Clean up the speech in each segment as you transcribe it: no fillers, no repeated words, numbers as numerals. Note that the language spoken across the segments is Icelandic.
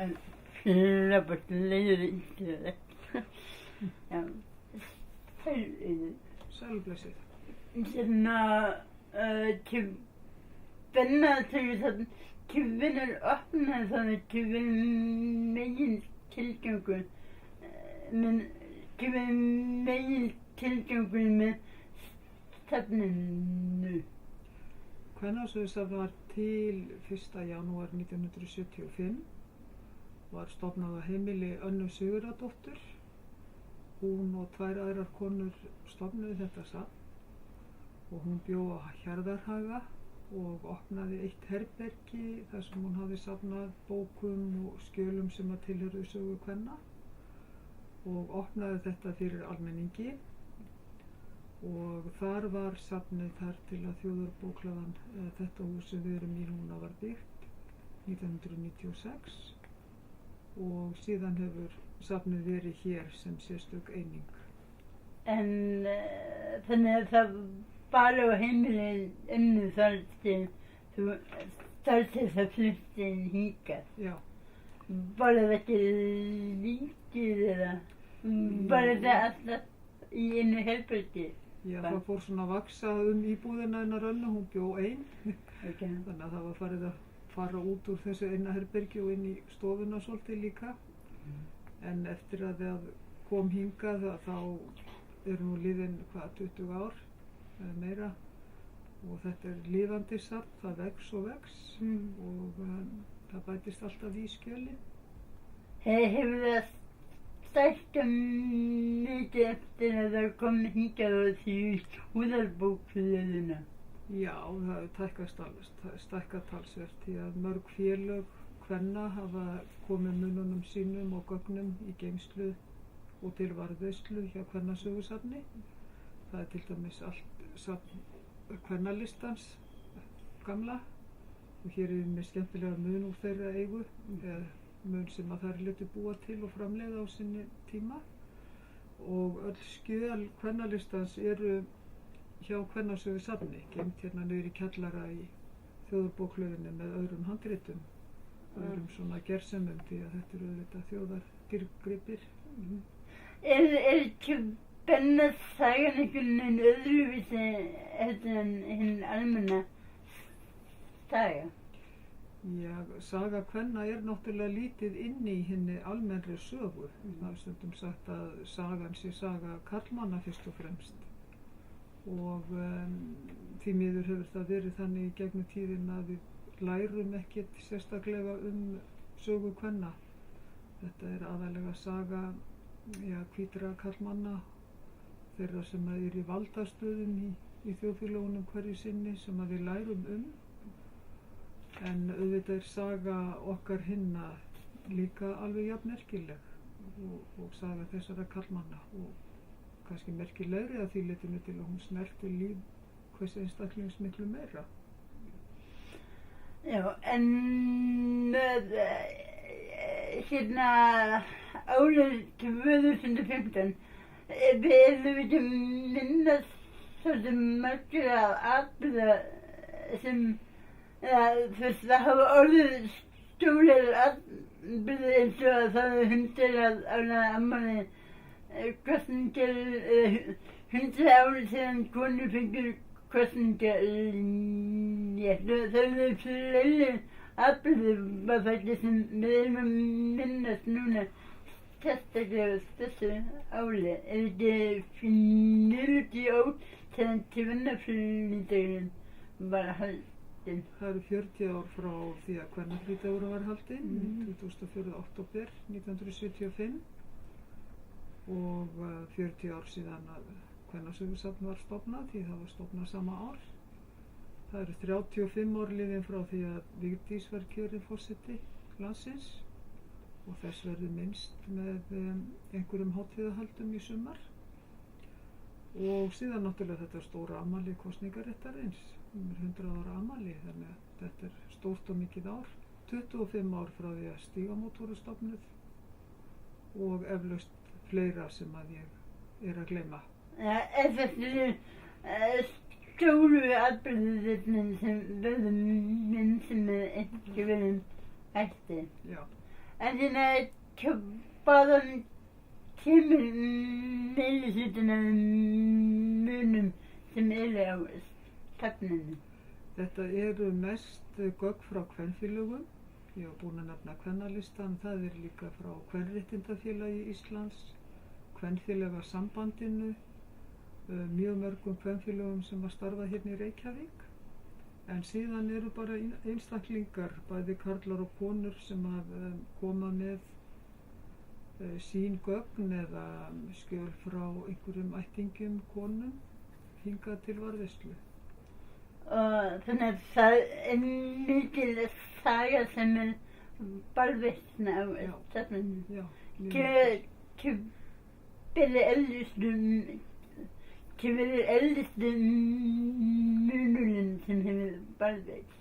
Frábært leiðindi. Já, Sælblessið. Til venner til sådan, til venner opnå sådan, til megin tilgangur, men til megin tilgangur með stefninu. Kvennasögusafn var til 1. janúar 1975, var stofnað á heimili Önnu Sigurðardóttur. Hún og 2 aðrar konur stofnuðu þetta safn og hún bjó á Hjarðarhaga og opnaði eitt herbergi þar sem hún hafði safnað bókum og skjölum sem að tilhörðu sögu kvenna og opnaði þetta fyrir almenningi. Og þar var safnið þar til að Þjóðarbókhlaðan, þetta hús sem við erum í núna, var byggt 1996 og síðan hefur safnið verið hér sem sérstök eining. En þannig að það bara á heimilin Önnu þar til það flutti hingað. Já. Var það ekki lítið eða var þetta alltaf í einu herbergi? Já, það fór svona að vaxa íbúðina hennar Önnu, hún bjó ein. Okay. Þannig að það var farið að fara út úr þessu eina herbergi og inn í stofuna svolítið líka. En eftir að það kom hingað þá nú liðin 20 ár eða meira og þetta lifandi safn, það vex og vex og það bætist alltaf í skjölin. Hefur það stækkað mikið eftir að það kom hingað og því Þjóðarbókhlöðuna? Já, það hefur stækkað talsvert því að mörg félög kvenna hafa komið mununum sínum og gögnum í geymslu og til varðveislu hjá kvennasögusafni. Það til dæmis allt safn kvennalistans gamla og hér er með skemmtilega mun úr þeirra eigu, mun sem að þær létu búa til og framleiða á sinni tíma og öll skjöl kvennalistans eru hjá kvennasögusafni, geymt hérna niður í kjallara í Þjóðarbókhlöðunni með öðrum handritum, öðrum svona gersemum því að þetta eru auðvitað þjóðardýrgripir. Er ekki spennasagan einhvern veginn öðruvísi heldur en hinn almenna saga? Já, saga kvenna er náttúrulega lítið inni í hinni almennri sögu. Það er stundum sagt að sagan sé saga karlmanna fyrst og fremst og því miður hefur það verið þannig í gegnum tíðina að við lærum ekkert sérstaklega sögu kvenna. Þetta er aðallega saga hvítra karlmanna, þeirra sem eru í valdastöðum í þjóðfélögunum hverju sinni sem að við lærum en auðvitað er saga okkar hinna líka alveg jafn merkileg og saga þessara karlmanna og kannski merkilegri að því leytinu til að hún snerti líf hvers einstaklings miklu meira. Já, en hérna árið 2015 við ekki minnast svolítið margir af atburða sem það hafa orðið stórir atburðir eins og að það 100 ára afmæli kosningar 100 ári síðan konur fengur kosningar það eru fleiri atburðir var það sem við erum að minnast núna sérstaklega þessu ári. Er ekki 40 ár síðan kvennafrídagurinn var haldinn? Það eru 40 ár frá því að kvennafrídagurinn var haldinn, 24. október 1975 og 40 ár síðan að kvennasögusafn var stofnað því það var stofnað sama ár. Það eru 35 ár liðin frá því að Vigdís var kjörin forseti landsins og þess verður minnst með einhverjum hátíðahaldum í sumar. Og síðan náttúrulega þetta stóra afmæli kosningaréttarins, 100 ára afmæli, þannig að þetta er stórt og mikið ár. 25 ár frá því að Stígamót voru stofnuð og eflaust fleira sem að ég er að gleyma. Stóru atburðirnir sem verður minn sem einhverjum hætti. Já. En hvaðan kemur meirihlutinn af munum sem eru á safninu? Þetta eru mest gögn frá kvenfélögum. Ég var búin að nefna kvennalistan, það er líka frá Kvenréttindafélagi Íslands, Kvenfélagasambandinu, mjög mörgum kvenfélögum sem að starfa hérna í Reykjavík. En síðan eru bara einstaklingar, bæði karlar og konur sem að koma með sín gögn eða skjöl frá einhverjum ættingjum konum hingað til varðveislu. Og þannig að það er mikil saga sem er varðveisla á safninu. Já, Hver er eldustu munurinn sem hefur varðveist?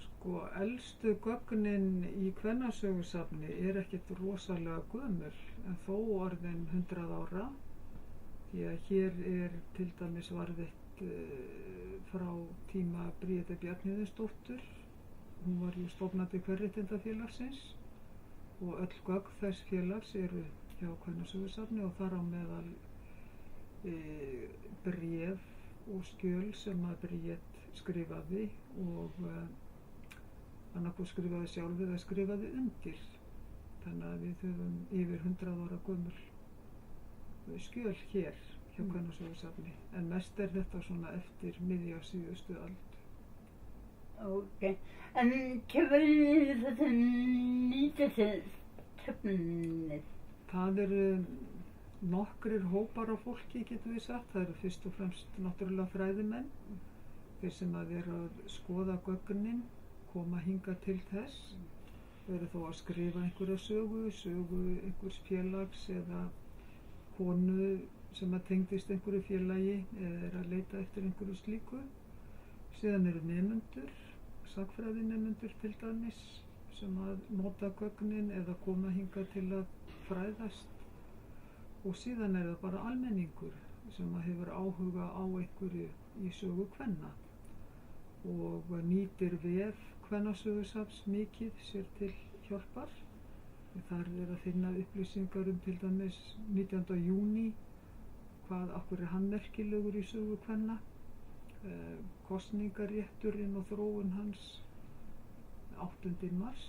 Sko, elstu gögnin í kvennasögusafni er ekkert rosalega gömul, en þó orðin 100 ára, því að hér er til dæmis varðveitt frá tíma Bríetar Bjarnhéðinsdóttur. Hún var jú stofnandi Kvenréttindafélagsins og öll gögn þess félags eru hjá kvennasögusafni og þar á meðal bréf og skjöl sem að Bríet skrifaði og annarkoð skrifaði sjálf eða skrifaði undir. Þannig að við höfum yfir 100 ára gömul skjöl hér hjá kvennasögusafni, en mest er þetta svona eftir miðja síðustu öld. Ok, en hvernig er þetta nýta sér safnið? Það eru nokkrir hópar af fólki, getum við sagt. Það eru fyrst og fremst náttúrulega fræðimenn, þeir sem að eru að skoða gögnin, koma hingað til þess, eru þó að skrifa einhverja sögu einhvers félags eða konu sem að tengdist einhverju félagi eða er að leita eftir einhverju slíku. Síðan eru nemendur, sagnfræðinemendur til dæmis, sem að nota gögnin eða koma hingað til að fræðast. Og síðan er það bara almenningur sem að hefur áhuga á einhverju í sögu kvenna og nýtir vef kvennasögusafns mikið sér til hjálpar. Þar er að finna upplýsingar til dæmis 19. júní, akkur er hann merkilegur í sögu kvenna, kosningarétturinn og þróun hans 8. mars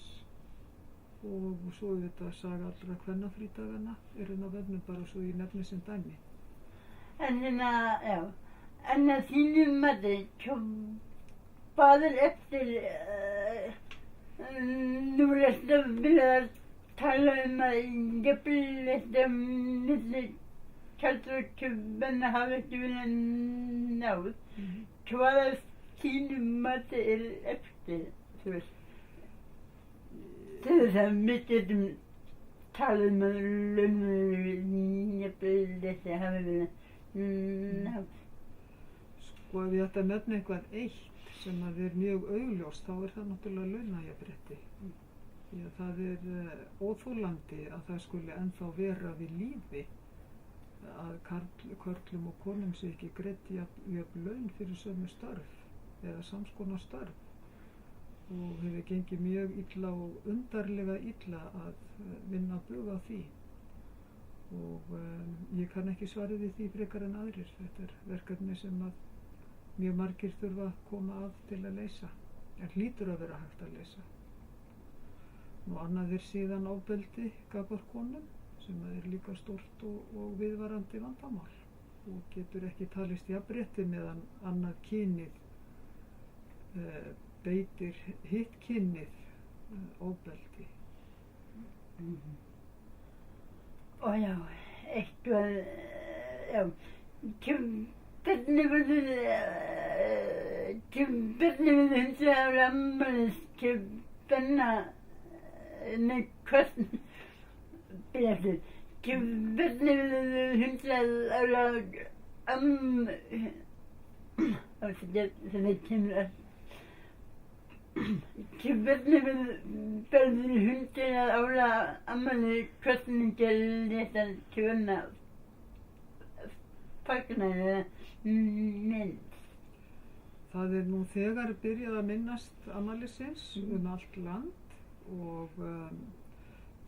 og svo er þetta saga allra kvennafrídagana er á vefnum bara svo ég nefni sem dæmi. En að þínum mati, hvað er eftir, nú er alltaf verið að tala að jafnrétti milli karla og kvenna hafi ekki verið náð. Hvað að þínum mati er eftir, þú veist? Til þess að við getum talað að jafnrétti hafi verið náð. Sko ef ég ætti að nefna eitthvað eitt sem að er mjög augljóst, þá er það náttúrulega launajafnrétti. Því að það er óþolandi að það skuli ennþá vera við lífi að körlum og konum sé ekki greidd jöfn laun fyrir sömu störf eða samskonar störf. Og hefur gengið mjög illa og undarlega illa að vinna bug á því. Og ég kann ekki svarið við því frekar en aðrir. Þetta er verkefni sem að mjög margir þurfa að koma að til að leysa. En hlýtur að vera hægt að leysa. Nú annað er síðan ofbeldi gagnvart konum sem er líka stórt og viðvarandi vandamál og getur ekki talist jafnrétti meðan annað kynið beitir hitt kynið ofbeldi. Og já, eitthvað, hvernig verður 100 ára afmælis kvenna með hvernig verður 100 ára það kemur að hvernig verður 100 ára afmæli hvernig þetta kvenna fagnar eða minnst? Það er nú þegar byrjað að minnast afmælisins allt land og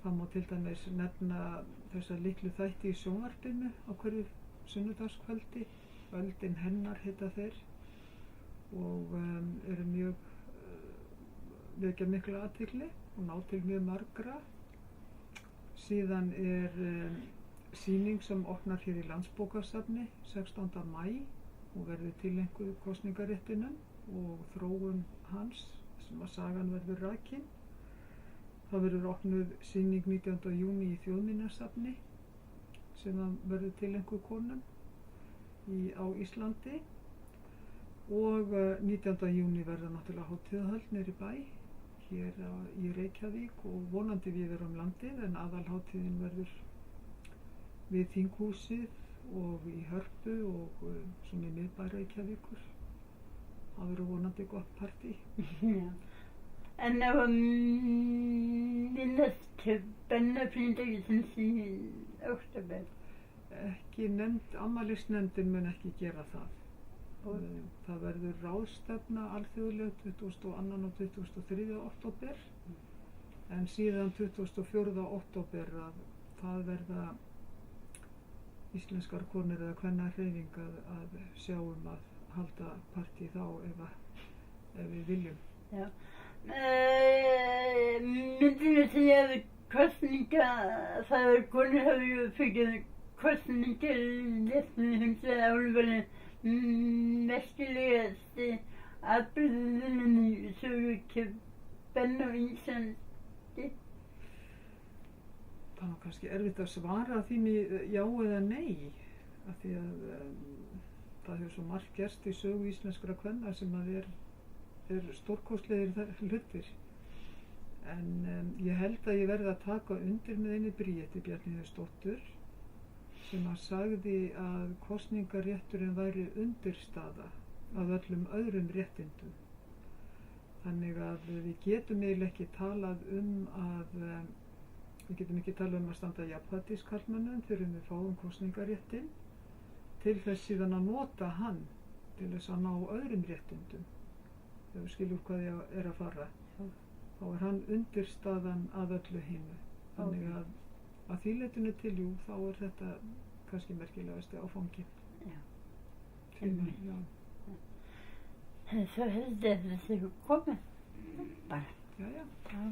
Það má til dæmis nefna þessar litlu þætti í sjónvarpinu á hverju sunnudagskvöldi. Öldin hennar heita þeir og eru mjög vekja mikla athygli og ná til mjög margra. Síðan sýning sem opnar hér í Landsbókasafni 16. maí og verður tileinkuð kosningaréttinum og þróun hans sem að sagan verður rakin. Það verður opnuð sýning 19. júní í Þjóðminjasafni sem verður tileinkuð konum á Íslandi og 19. júní verður náttúrulega hátíðahöld niðri í bæ hér í Reykjavík og vonandi víðar landið, en aðalhátíðin verður við Þinghúsið og í Hörpu og svona í miðbæ Reykjavíkur. Það verður vonandi gott partí. Ja. En minnast til bennafrídagsins í október? Ekki afmælisnefndin mun ekki gera það. Það verður ráðstefna alþjóðleg 22. og 23. október, en síðan 24. október að það verða íslenskar konur eða kvennahreyfing að sjá að halda partí þá ef við viljum. Já. Myndum við segja að það konur hafa ju fengið kosningaréttinn hins vegar alveg merkilegasti atburðurinn í sögu kvenna á Íslandi. Það er kannski erfitt að svara því já eða nei, af því að það hefur svo margt gerst í sögu íslenskra kvenna sem að er stórkostlegir hlutir. En ég held að ég verði að taka undir með einni Bríeti Bjarnhéðinsdóttur sem að sagði að kosningarétturinn væri undirstaða af öllum öðrum réttindum. Þannig að við getum eiginlega ekki talað að standa jafnfætis karlmönnum fyrir við fáum kosningaréttinn til þess síðan að nota hann til þess að ná öðrum réttindum. Þegar við skiljum hvað ég er að fara, þá er hann undirstaðan að öllu hinu. Þannig að því leytinu til, jú, þá er þetta kannski merkilegasti áfanginn. Já. Já. Svo held ég að þessi komið bara. Já. Já.